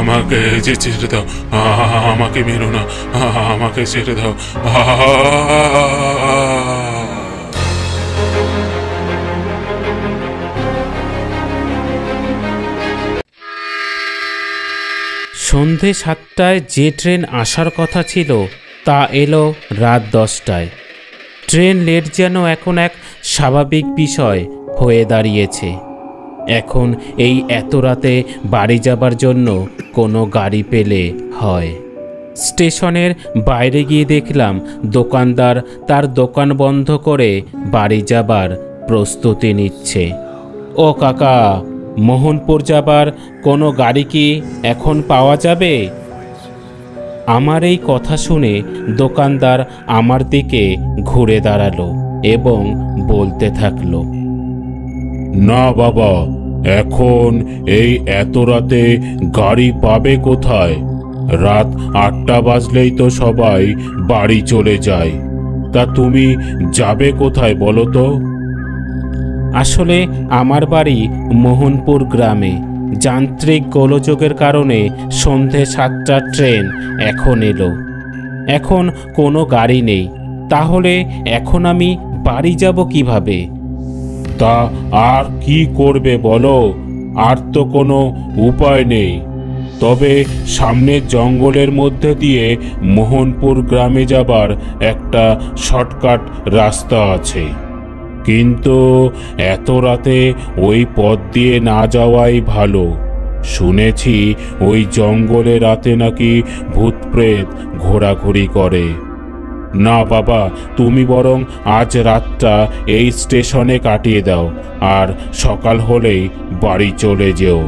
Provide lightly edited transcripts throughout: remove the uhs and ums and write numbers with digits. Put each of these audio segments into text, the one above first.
আমাকে যে ছেড়ে দাও, আমাকে মেরো না, আমাকে ছেড়ে দাও। সন্ধে 7টায় যে ট্রেন আসার কথা ছিল তা এলো রাত 10টায়। ট্রেন লেট যেন এখন এক স্বাভাবিক বিষয় হয়ে দাঁড়িয়েছে। এখন এই এত রাতে বাড়ি যাবার জন্য কোনো গাড়ি পেলে হয়। স্টেশনের বাইরে গিয়ে দেখলাম দোকানদার তার দোকান বন্ধ করে বাড়ি যাবার প্রস্তুতি নিচ্ছে। ও কাকা, মোহনপুর যাবার কোনো গাড়ি কি এখন পাওয়া যাবে? আমার এই কথা শুনে দোকানদার আমার দিকে ঘুরে দাঁড়ালো এবং বলতে থাকলো, না বাবা, এখন এই এত রাতে গাড়ি পাবে কোথায়? রাত 8টা বাজলেই তো সবাই বাড়ি চলে যায়। তা তুমি যাবে কোথায় বলো তো? আসলে আমার বাড়ি মোহনপুর গ্রামে। যান্ত্রিক গোলযোগের কারণে সন্ধে 7টার ট্রেন এখন এলো। এখন কোনো গাড়ি নেই, তাহলে এখন আমি বাড়ি যাব কিভাবে? তা আর কি করবে বলো? আর তো কোনো উপায় নেই। তবে সামনের জঙ্গলের মধ্যে দিয়ে মোহনপুর গ্রামে যাবার একটা শর্টকাট রাস্তা আছে, কিন্তু এত রাতে ওই পথ দিয়ে না যাওয়াই ভালো। শুনেছি ওই জঙ্গলে রাতে নাকি ভূত প্রেত ঘোরাঘুরি করে। না বাবা, তুমি বরং আজ রাতটা এই স্টেশনে কাটিয়ে দাও, আর সকাল হলেই বাড়ি চলে যেও।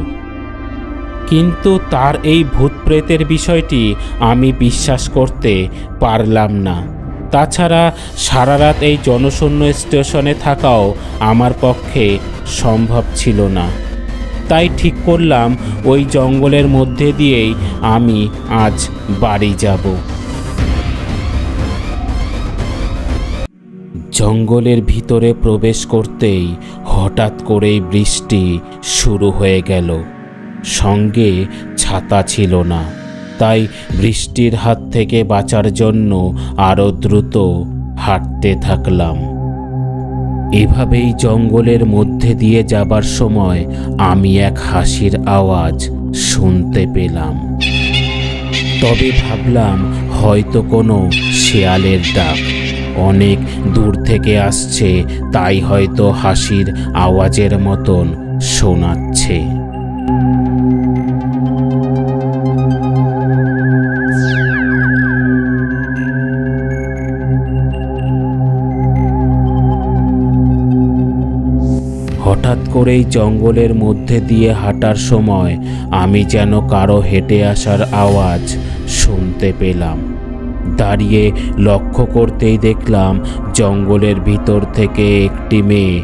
কিন্তু তার এই ভূত প্রেতের বিষয়টি আমি বিশ্বাস করতে পারলাম না। তাছাড়া সারা রাত এই জনশূন্য স্টেশনে থাকাও আমার পক্ষে সম্ভব ছিল না। তাই ঠিক করলাম ওই জঙ্গলের মধ্যে দিয়েই আমি আজ বাড়ি যাব। জঙ্গলের ভিতরে প্রবেশ করতেই হঠাৎ করেই বৃষ্টি শুরু হয়ে গেল। সঙ্গে ছাতা ছিল না, তাই বৃষ্টির হাত থেকে বাঁচার জন্য আরও দ্রুত হাঁটতে থাকলাম। এভাবেই জঙ্গলের মধ্যে দিয়ে যাবার সময় আমি এক হাসির আওয়াজ শুনতে পেলাম। তবে ভাবলাম হয়তো কোনো শেয়ালের ডাক, অনেক দূর থেকে আসছে, তাই হয়তো হাসির আওয়াজের মতন শোনাচ্ছে। হঠাৎ করেই জঙ্গলের মধ্যে দিয়ে হাঁটার সময় আমি যেন কারো হেঁটে আসার আওয়াজ শুনতে পেলাম। দাঁড়িয়ে লক্ষ্য করতেই দেখলাম জঙ্গলের ভিতর থেকে একটি মেয়ে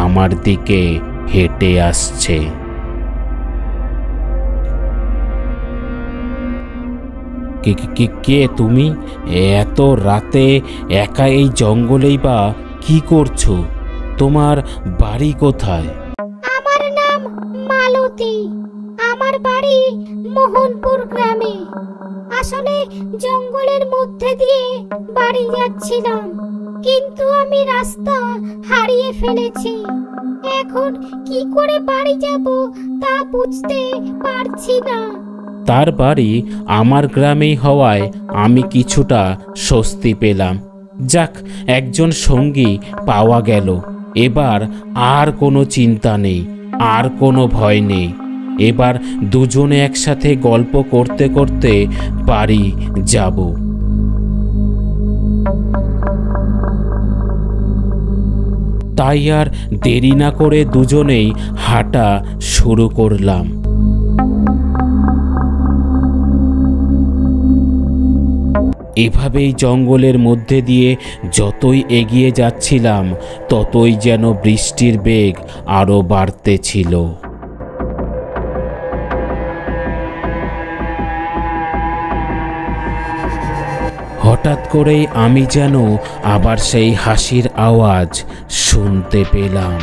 আমার দিকে হেঁটে আসছে। কে তুমি? এত রাতে একা এই জঙ্গলেই বা কি করছো? তোমার বাড়ি কোথায়? আমার নাম মালতী। আমার বাড়ি মোহনপুর গ্রামে। আসলে জঙ্গলের মধ্যে দিয়ে বাড়ি যাচ্ছিলাম, কিন্তু আমি রাস্তা হারিয়ে ফেলেছি। এখন কি করে বাড়ি যাব তা বুঝতে পারছি না। তার বাড়ি আমার গ্রামেই হওয়ায় আমি কিছুটা স্বস্তি পেলাম। যাক, একজন সঙ্গী পাওয়া গেল। এবার আর কোনো চিন্তা নেই, আর কোনো ভয় নেই। এবার দুজনে একসাথে গল্প করতে করতে বাড়ি যাব। তাই আর দেরি না করে দুজনেই হাঁটা শুরু করলাম। এভাবেই জঙ্গলের মধ্যে দিয়ে যতই এগিয়ে যাচ্ছিলাম ততই যেন বৃষ্টির বেগ আরও বাড়তেছিল। হঠাৎ করেই আমি যেন আবার সেই হাসির আওয়াজ শুনতে পেলাম।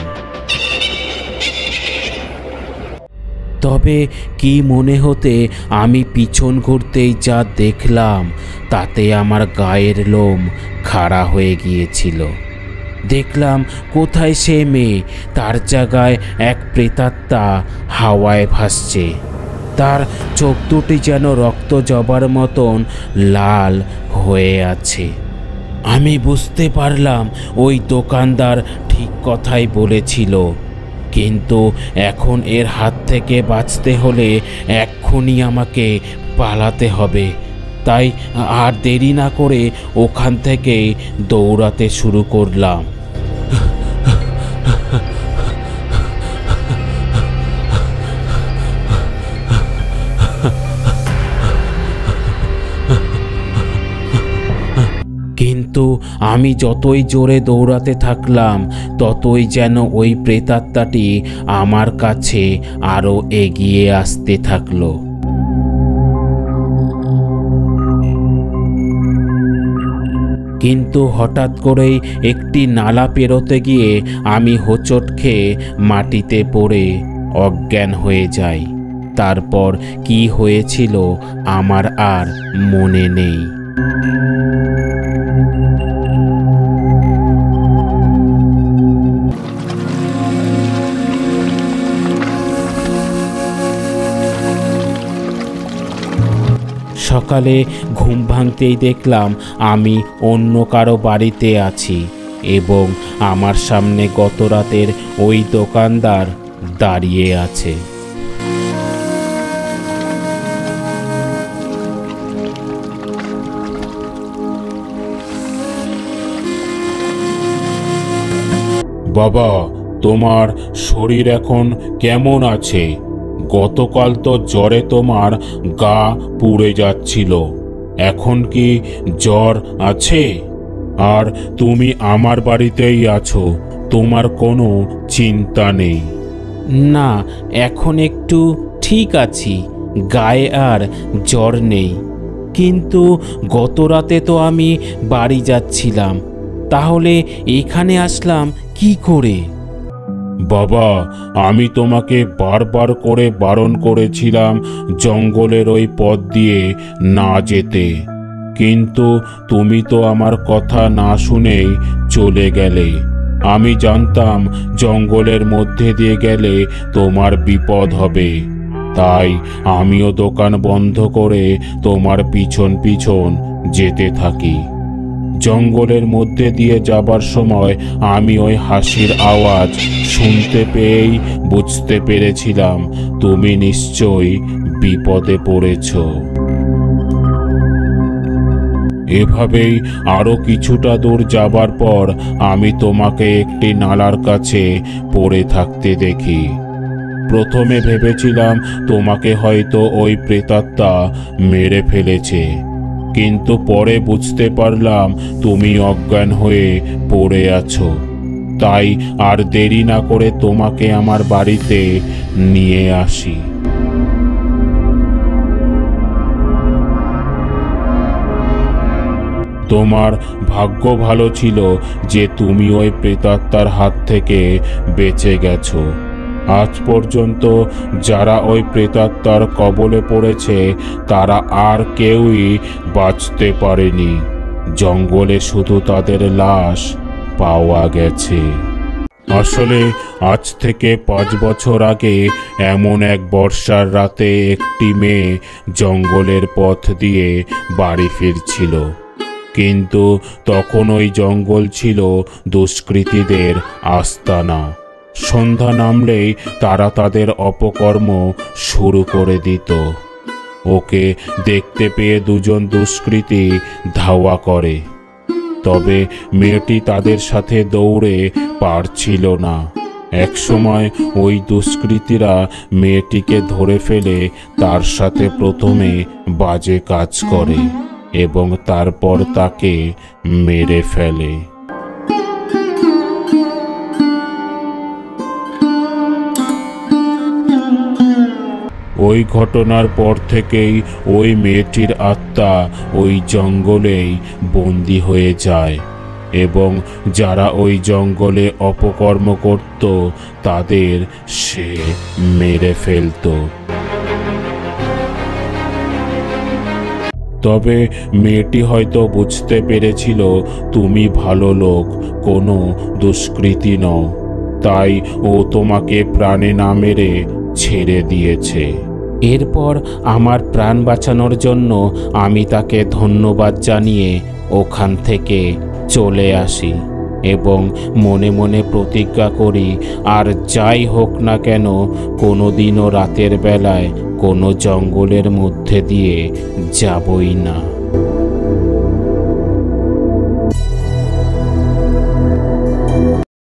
তবে কি মনে হতে আমি পিছন ঘুরতেই যা দেখলাম তাতে আমার গায়ের লোম খাড়া হয়ে গিয়েছিল। দেখলাম কোথায় সে মেয়ে, তার জায়গায় এক প্রেতাত্মা হাওয়ায় ভাসছে। তার চোখ দুটি যেন রক্ত জবার মতন লাল হয়ে আছে। আমি বুঝতে পারলাম ওই দোকানদার ঠিক কথাই বলেছিল, কিন্তু এখন এর হাত থেকে বাঁচতে হলে এক্ষুনি আমাকে পালাতে হবে। তাই আর দেরি না করে ওখান থেকে দৌড়াতে শুরু করলাম। কিন্তু আমি যতই জোরে দৌড়াতে থাকলাম ততই যেন ওই প্রেতাত্মাটি আমার কাছে আরো এগিয়ে আসতে থাকলো। কিন্তু হঠাৎ করেই একটি নালা পেরোতে গিয়ে আমি হোঁচট খেয়ে মাটিতে পড়ে অজ্ঞান হয়ে যাই। তারপর কি হয়েছিল আমার আর মনে নেই। সকালে ঘুম ভাঙতেই দেখলাম আমি অন্য কারো বাড়িতে আছি এবং আমার সামনে গত রাতের ওই দোকানদার দাঁড়িয়ে আছে। বাবা, তোমার শরীর এখন কেমন আছে? গতকাল তো জ্বরে তোমার গা পুড়ে যাচ্ছিল, এখন কি জ্বর আছে? আর তুমি আমার বাড়িতেই আছো, তোমার কোনো চিন্তা নেই। না, এখন একটু ঠিক আছি, গায়ে আর জ্বর নেই। কিন্তু গত রাতে তো আমি বাড়ি যাচ্ছিলাম, তাহলে এখানে আসলাম কি করে? বাবা, আমি তোমাকে বারবার করে বারণ করেছিলাম জঙ্গলের ওই পথ দিয়ে না যেতে, কিন্তু তুমি তো আমার কথা না শুনেই চলে গেলে। আমি জানতাম জঙ্গলের মধ্যে দিয়ে গেলে তোমার বিপদ হবে, তাই আমিও দোকান বন্ধ করে তোমার পিছন পিছন যেতে থাকি। জঙ্গলের মধ্যে দিয়ে যাবার সময় আমি ওই হাসির আওয়াজ শুনতে পেয়েই বুঝতে পেরেছিলাম তুমি নিশ্চয়ই বিপদে পড়েছ। এভাবেই আরো কিছুটা দূর যাবার পর আমি তোমাকে একটি নালার কাছে পড়ে থাকতে দেখি। প্রথমে ভেবেছিলাম তোমাকে হয়তো ওই প্রেতাত্মা মেরে ফেলেছে, কিন্তু পরে বুঝতে পারলাম তুমি অজ্ঞান হয়ে পড়ে আছো। তাই আর দেরি না করে তোমাকে আমার বাড়িতে নিয়ে আসি। তোমার ভাগ্য ভালো ছিল যে তুমি ওই প্রেতাত্মার হাত থেকে বেঁচে গেছো। আজ পর্যন্ত যারা ওই প্রেতাত্মার কবলে পড়েছে তারা আর কেউই বাঁচতে পারেনি। জঙ্গলে শুধু তাদের লাশ পাওয়া গেছে। আসলে আজ থেকে 5 বছর আগে এমন এক বর্ষার রাতে একটি মেয়ে জঙ্গলের পথ দিয়ে বাড়ি ফিরছিল, কিন্তু তখন ওই জঙ্গল ছিল দুষ্কৃতীদের আস্তানা। সন্ধ্যা নামলেই তারা তাদের অপকর্ম শুরু করে দিত। ওকে দেখতে পেয়ে দুজন দুষ্কৃতী ধাওয়া করে, তবে মেয়েটি তাদের সাথে দৌড়ে পারছিল না। একসময় ওই দুষ্কৃতীরা মেয়েটিকে ধরে ফেলে তার সাথে প্রথমে বাজে কাজ করে এবং তারপর তাকে মেরে ফেলে। ওই ঘটনার পর থেকেই ওই মেয়েটির আত্মা ওই জঙ্গলেই বন্দী হয়ে যায় এবং যারা ওই জঙ্গলে অপকর্ম করত তাদের সে মেরে ফেলত। তবে মেয়েটি হয়তো বুঝতে পেরেছিল তুমি ভালো লোক, কোনো দুষ্কৃতী নও, তাই ও তোমাকে প্রাণে না মেরে ছেড়ে দিয়েছে। এরপর আমার প্রাণ বাঁচানোর জন্য আমি তাকে ধন্যবাদ জানিয়ে ওখান থেকে চলে আসি এবং মনে মনে প্রতিজ্ঞা করি আর যাই হোক না কেন কোনোদিনও রাতের বেলায় কোনো জঙ্গলের মধ্যে দিয়ে যাবই না।